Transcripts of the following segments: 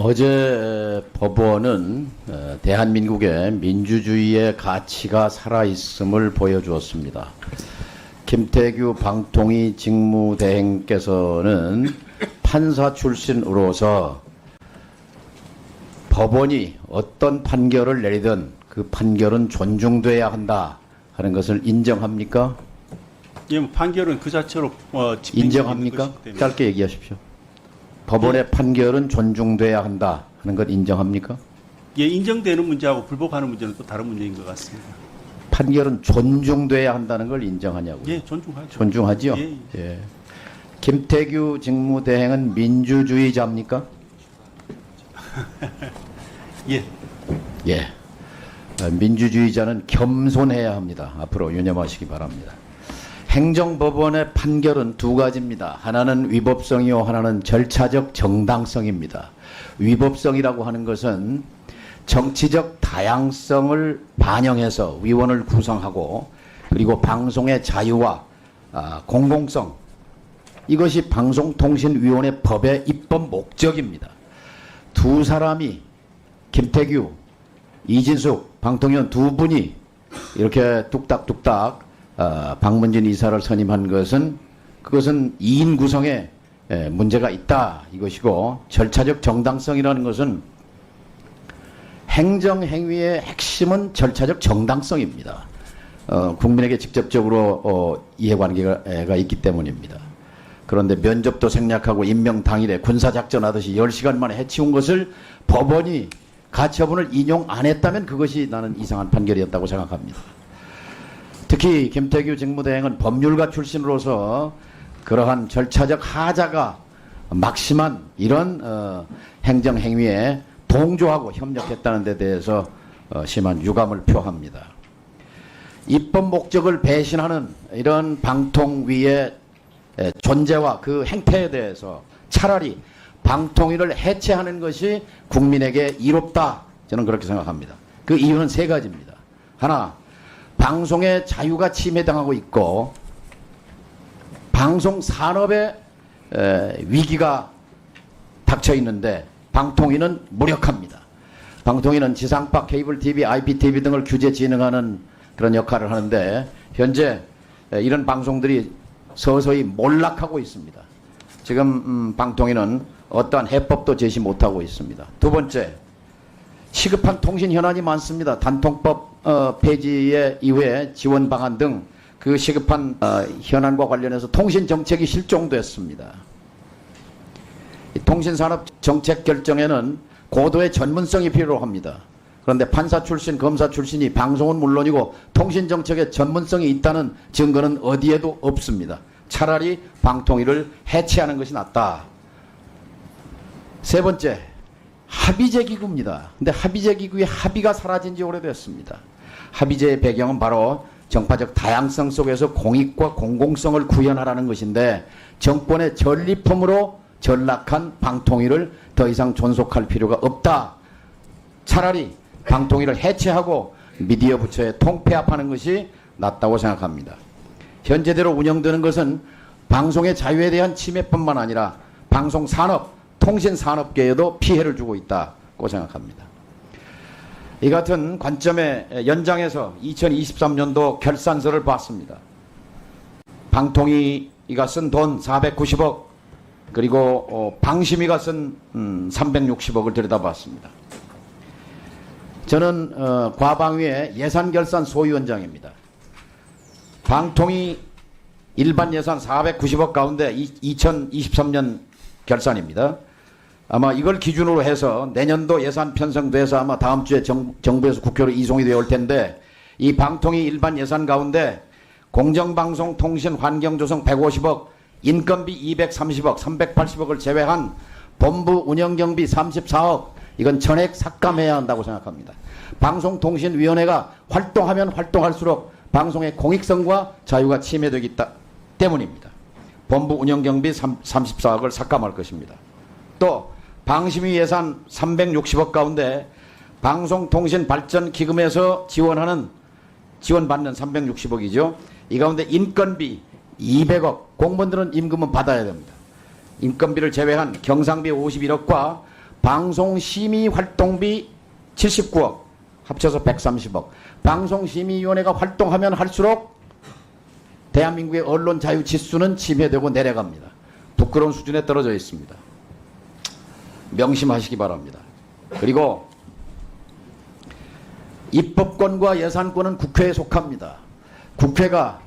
어제 법원은 대한민국의 민주주의의 가치가 살아있음을 보여주었습니다. 김태규 방통위 직무대행께서는 판사 출신으로서 법원이 어떤 판결을 내리든 그 판결은 존중돼야 한다 하는 것을 인정합니까? 예, 뭐 판결은 그 자체로 인정합니까? 짧게 얘기하십시오. 법원의 판결은 존중돼야 한다 하는 것 인정합니까? 예, 인정되는 문제하고 불복하는 문제는 또 다른 문제인 것 같습니다. 판결은 존중돼야 한다는 걸 인정하냐고요? 예, 존중하죠. 존중하죠? 예, 예. 김태규 직무대행은 민주주의자입니까? 예. 예. 민주주의자는 겸손해야 합니다. 앞으로 유념하시기 바랍니다. 행정법원의 판결은 두 가지입니다. 하나는 위법성이요, 하나는 절차적 정당성입니다. 위법성이라고 하는 것은 정치적 다양성을 반영해서 위원을 구성하고 그리고 방송의 자유와 공공성, 이것이 방송통신위원회 법의 입법 목적입니다. 두 사람이 김태규, 이진숙, 방통위원 두 분이 이렇게 뚝딱뚝딱 박문진 이사를 선임한 것은 그것은 2인 구성에 문제가 있다 이것이고, 절차적 정당성이라는 것은 행정행위의 핵심은 절차적 정당성입니다. 국민에게 직접적으로 이해관계가 있기 때문입니다. 그런데 면접도 생략하고 임명 당일에 군사작전하듯이 10시간 만에 해치운 것을 법원이 가처분을 인용 안 했다면 그것이 나는 이상한 판결이었다고 생각합니다. 특히 김태규 직무대행은 법률가 출신으로서 그러한 절차적 하자가 막심한 이런 행정행위에 동조하고 협력했다는 데 대해서 심한 유감을 표합니다. 입법 목적을 배신하는 이런 방통위의 존재와 그 행태에 대해서 차라리 방통위를 해체하는 것이 국민에게 이롭다, 저는 그렇게 생각합니다. 그 이유는 세 가지입니다. 하나, 방송의 자유가 침해당하고 있고 방송 산업의 위기가 닥쳐 있는데 방통위는 무력합니다. 방통위는 지상파, 케이블 TV, IPTV 등을 규제 진행하는 그런 역할을 하는데 현재 이런 방송들이 서서히 몰락하고 있습니다. 지금 방통위는 어떠한 해법도 제시 못하고 있습니다. 두 번째, 시급한 통신 현안이 많습니다. 단통법 폐지 이후에 지원 방안 등 그 시급한 현안과 관련해서 통신 정책이 실종됐습니다. 통신산업 정책 결정에는 고도의 전문성이 필요합니다. 그런데 판사 출신, 검사 출신이 방송은 물론이고 통신 정책에 전문성이 있다는 증거는 어디에도 없습니다. 차라리 방통위를 해체하는 것이 낫다. 세 번째, 합의제 기구입니다. 근데 합의제 기구의 합의가 사라진 지 오래됐습니다. 합의제의 배경은 바로 정파적 다양성 속에서 공익과 공공성을 구현하라는 것인데 정권의 전리품으로 전락한 방통위를 더 이상 존속할 필요가 없다. 차라리 방통위를 해체하고 미디어 부처에 통폐합하는 것이 낫다고 생각합니다. 현재대로 운영되는 것은 방송의 자유에 대한 침해뿐만 아니라 방송산업, 통신산업계에도 피해를 주고 있다고 생각합니다. 이 같은 관점의 연장에서 2023년도 결산서를 봤습니다. 방통위가 쓴 돈 490억, 그리고 방심위가 쓴 360억을 들여다봤습니다. 저는 과방위의 예산결산 소위원장입니다. 방통위 일반 예산 490억 가운데 2023년 결산입니다. 아마 이걸 기준으로 해서 내년도 예산 편성돼서 아마 다음 주에 정부에서 국회로 이송이 되어 올 텐데, 이 방통위 일반 예산 가운데 공정방송 통신 환경조성 150억, 인건비 230억, 380억을 제외한 본부 운영경비 34억, 이건 전액 삭감해야 한다고 생각합니다. 방송통신위원회가 활동하면 활동할수록 방송의 공익성과 자유가 침해되기 때문입니다. 본부 운영경비 34억을 삭감할 것입니다. 또 방심위 예산 360억 가운데 방송통신발전기금에서 지원받는 360억이죠. 이 가운데 인건비 200억, 공무원들은 임금은 받아야 됩니다. 인건비를 제외한 경상비 51억과 방송심의활동비 79억, 합쳐서 130억. 방송심의위원회가 활동하면 할수록 대한민국의 언론 자유 지수는 침해되고 내려갑니다. 부끄러운 수준에 떨어져 있습니다. 명심하시기 바랍니다. 그리고 입법권과 예산권은 국회에 속합니다. 국회가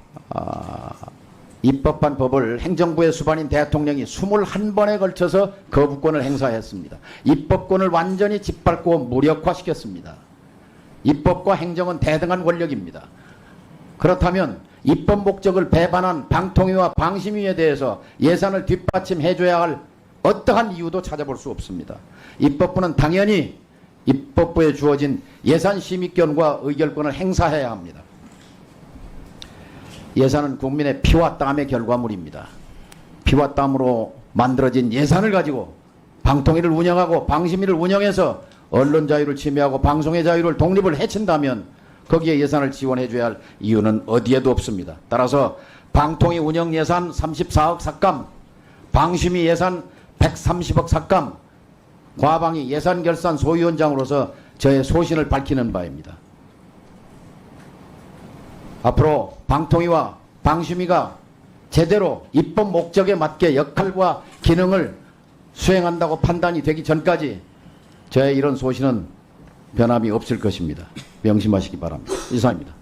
입법한 법을 행정부의 수반인 대통령이 21번에 걸쳐서 거부권을 행사했습니다. 입법권을 완전히 짓밟고 무력화시켰습니다. 입법과 행정은 대등한 권력입니다. 그렇다면 입법 목적을 배반한 방통위와 방심위에 대해서 예산을 뒷받침해줘야 할 어떠한 이유도 찾아볼 수 없습니다. 입법부는 당연히 입법부에 주어진 예산심의권과 의결권을 행사해야 합니다. 예산은 국민의 피와 땀의 결과물입니다. 피와 땀으로 만들어진 예산을 가지고 방통위를 운영하고 방심위를 운영해서 언론 자유를 침해하고 방송의 자유를 독립을 해친다면 거기에 예산을 지원해줘야 할 이유는 어디에도 없습니다. 따라서 방통위 운영 예산 34억 삭감, 방심위 예산 130억 삭감, 과방위 예산결산 소위원장으로서 저의 소신을 밝히는 바입니다. 앞으로 방통위와 방심위가 제대로 입법 목적에 맞게 역할과 기능을 수행한다고 판단이 되기 전까지 저의 이런 소신은 변함이 없을 것입니다. 명심하시기 바랍니다. 이상입니다.